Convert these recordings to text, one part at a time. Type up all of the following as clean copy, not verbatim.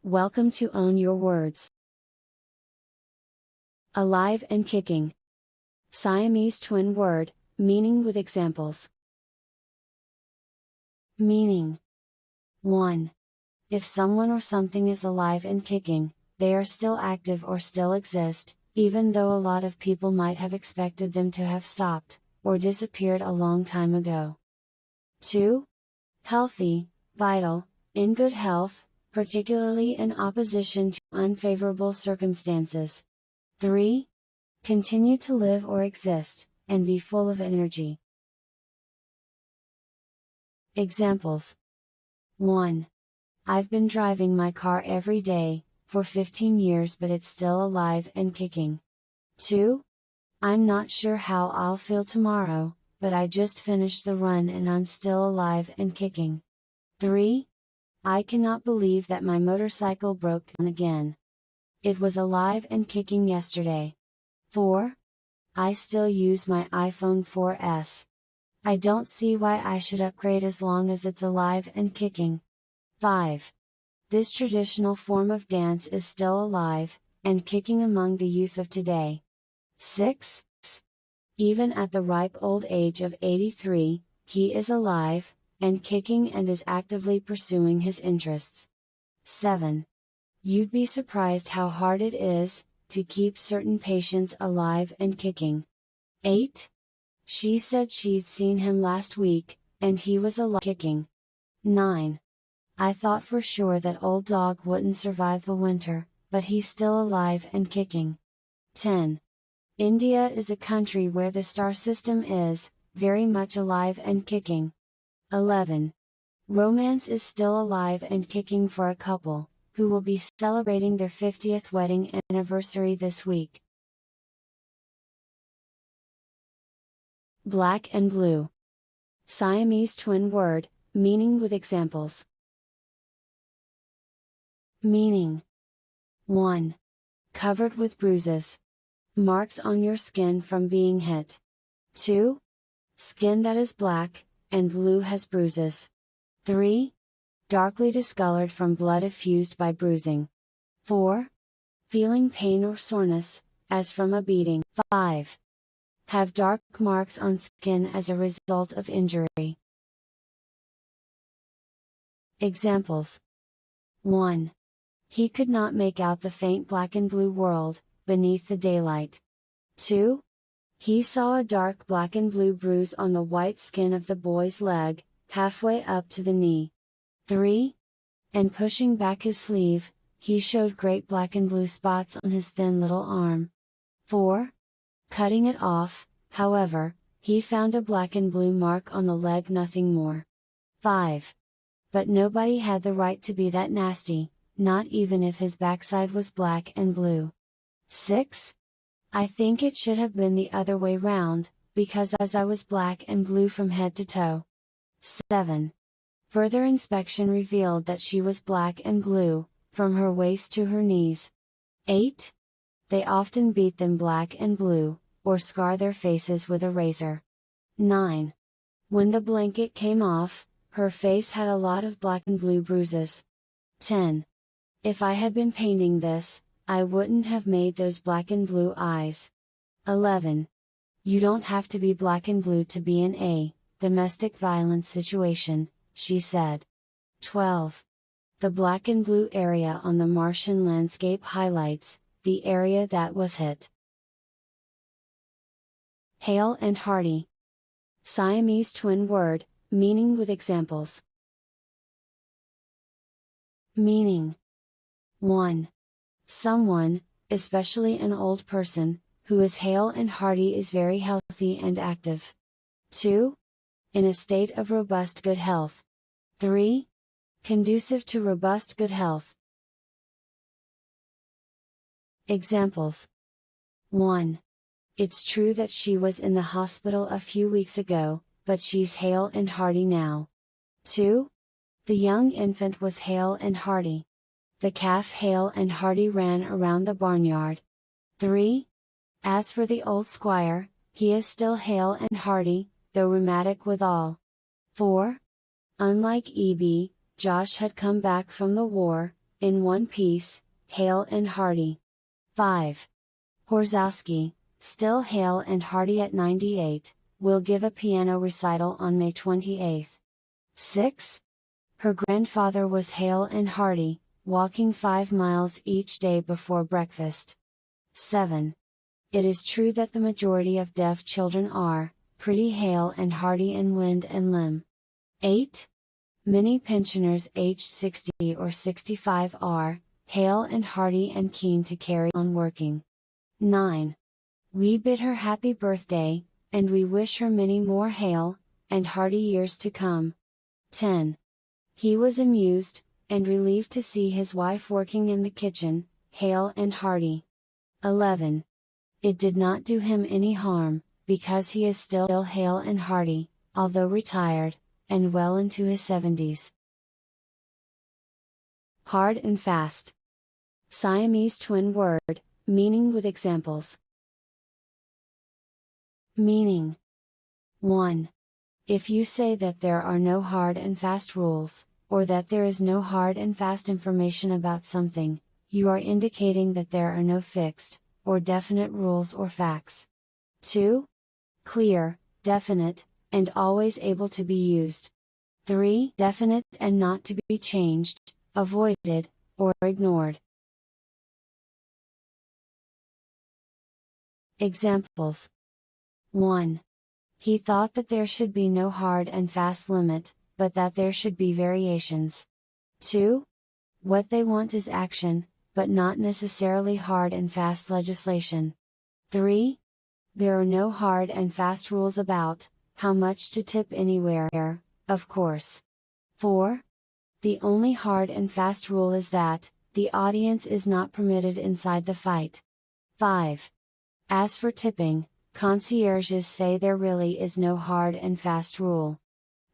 Welcome to Own Your Words. Alive and kicking. Siamese twin word, meaning with examples. Meaning. 1. If someone or something is alive and kicking, they are still active or still exist, even though a lot of people might have expected them to have stopped, or disappeared a long time ago. 2. Healthy, vital, in good health, particularly in opposition to unfavorable circumstances. 3. Continue to live or exist, and be full of energy. Examples. 1. I've been driving my car every day, for 15 years, but it's still alive and kicking. 2. I'm not sure how I'll feel tomorrow, but I just finished the run and I'm still alive and kicking. 3. I cannot believe that my motorcycle broke down again. It was alive and kicking yesterday. 4. I still use my iPhone 4S. I don't see why I should upgrade as long as it's alive and kicking. 5. This traditional form of dance is still alive, and kicking among the youth of today. 6. Even at the ripe old age of 83, he is alive, and kicking and is actively pursuing his interests. 7. You'd be surprised how hard it is, to keep certain patients alive and kicking. 8. She said she'd seen him last week, and he was alive kicking. 9. I thought for sure that old dog wouldn't survive the winter, but he's still alive and kicking. 10. India is a country where the star system is, very much alive and kicking. 11. Romance is still alive and kicking for a couple, who will be celebrating their 50th wedding anniversary this week. Black and blue. Siamese twin word, meaning with examples. Meaning. 1. Covered with bruises. Marks on your skin from being hit. 2. Skin that is black, and blue has bruises. 3. Darkly discolored from blood effused by bruising. 4. Feeling pain or soreness, as from a beating. 5. Have dark marks on skin as a result of injury. Examples. 1. He could not make out the faint black and blue world, beneath the daylight. 2. He saw a dark black and blue bruise on the white skin of the boy's leg, halfway up to the knee. 3. And pushing back his sleeve, he showed great black and blue spots on his thin little arm. 4. Cutting it off, however, he found a black and blue mark on the leg, nothing more. 5. But nobody had the right to be that nasty, not even if his backside was black and blue. 6. I think it should have been the other way round, because as I was black and blue from head to toe. 7. Further inspection revealed that she was black and blue, from her waist to her knees. 8. They often beat them black and blue, or scar their faces with a razor. 9. When the blanket came off, her face had a lot of black and blue bruises. 10. If I had been painting this, I wouldn't have made those black and blue eyes. 11. You don't have to be black and blue to be in a domestic violence situation, she said. 12. The black and blue area on the Martian landscape highlights the area that was hit. Hale and hearty. Siamese twin word, meaning with examples. Meaning. 1. Someone, especially an old person, who is hale and hearty is very healthy and active. 2. In a state of robust good health. 3. Conducive to robust good health. Examples. 1. It's true that she was in the hospital a few weeks ago, but she's hale and hearty now. 2. The young infant was hale and hearty. The calf hale and hearty ran around the barnyard. 3. As for the old squire, he is still hale and hearty, though rheumatic withal. 4. Unlike E.B., Josh had come back from the war, in one piece, hale and hearty. 5. Horzowski, still hale and hearty at 98, will give a piano recital on May 28. 6. Her grandfather was hale and hearty, walking 5 miles each day before breakfast. 7. It is true that the majority of deaf children are pretty hale and hearty in wind and limb. 8. Many pensioners aged 60 or 65 are hale and hearty and keen to carry on working. 9. We bid her happy birthday, and we wish her many more hale and hearty years to come. 10. He was amused and relieved to see his wife working in the kitchen, hale and hearty. 11. It did not do him any harm, because he is still hale and hearty, although retired, and well into his 70s. Hard and fast. Siamese twin word, meaning with examples. Meaning. 1. If you say that there are no hard and fast rules, or that there is no hard and fast information about something, you are indicating that there are no fixed, or definite rules or facts. 2. Clear, definite, and always able to be used. 3. Definite and not to be changed, avoided, or ignored. Examples. 1. He thought that there should be no hard and fast limit, but that there should be variations. 2. What they want is action, but not necessarily hard and fast legislation. 3. There are no hard and fast rules about how much to tip anywhere, of course. 4. The only hard and fast rule is that the audience is not permitted inside the fight. 5. As for tipping, concierges say there really is no hard and fast rule.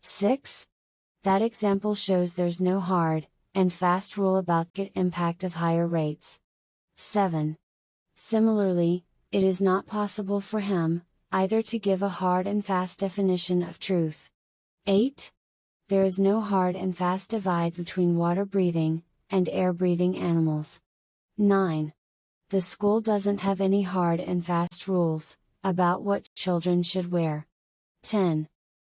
6. That example shows there's no hard and fast rule about the impact of higher rates. 7. Similarly, it is not possible for him either to give a hard and fast definition of truth. 8. There is no hard and fast divide between water breathing and air breathing animals. 9. The school doesn't have any hard and fast rules about what children should wear. 10.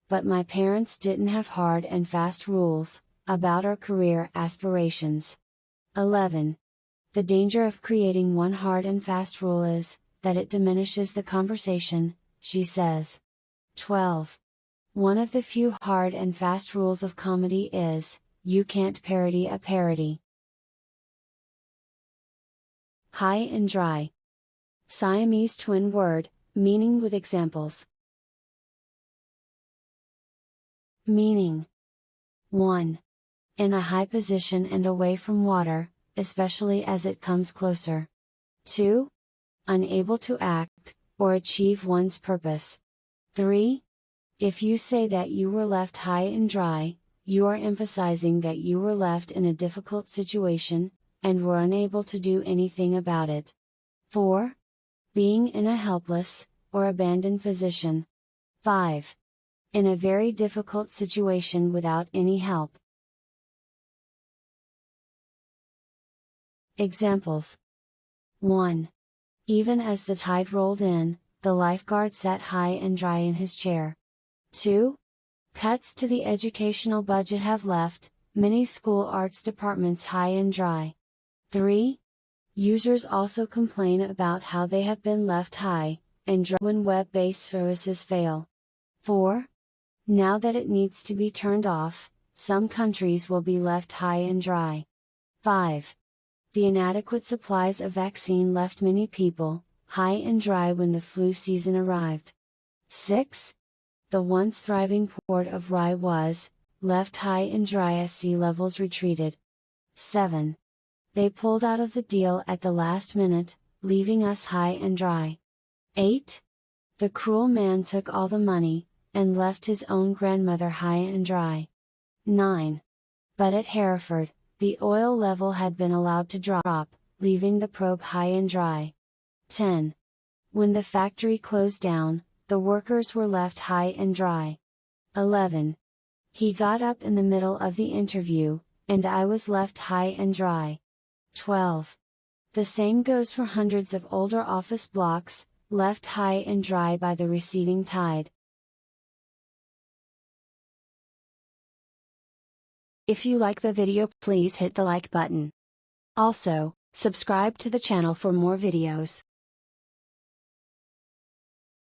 But my parents didn't have hard and fast rules about our career aspirations. 11. The danger of creating one hard and fast rule is that it diminishes the conversation, she says. 12. One of the few hard and fast rules of comedy is, you can't parody a parody. High and dry. Siamese twin word, meaning with examples. Meaning. 1. In a high position and away from water, especially as it comes closer. 2. Unable to act, or achieve one's purpose. 3. If you say that you were left high and dry, you are emphasizing that you were left in a difficult situation, and were unable to do anything about it. 4. Being in a helpless, or abandoned position. 5. In a very difficult situation without any help. Examples. 1. Even as the tide rolled in, the lifeguard sat high and dry in his chair. 2. Cuts to the educational budget have left many school arts departments high and dry. 3. Users also complain about how they have been left high and dry when web-based services fail. 4. Now that it needs to be turned off, some countries will be left high and dry. 5. The inadequate supplies of vaccine left many people high and dry when the flu season arrived. 6. The once thriving port of Rye was left high and dry as sea levels retreated. 7. They pulled out of the deal at the last minute, leaving us high and dry. 8. The cruel man took all the money, and left his own grandmother high and dry. 9. But at Hereford, the oil level had been allowed to drop, leaving the probe high and dry. 10. When the factory closed down, the workers were left high and dry. 11. He got up in the middle of the interview, and I was left high and dry. 12. The same goes for hundreds of older office blocks, left high and dry by the receding tide. If you like the video, please hit the like button. Also, subscribe to the channel for more videos.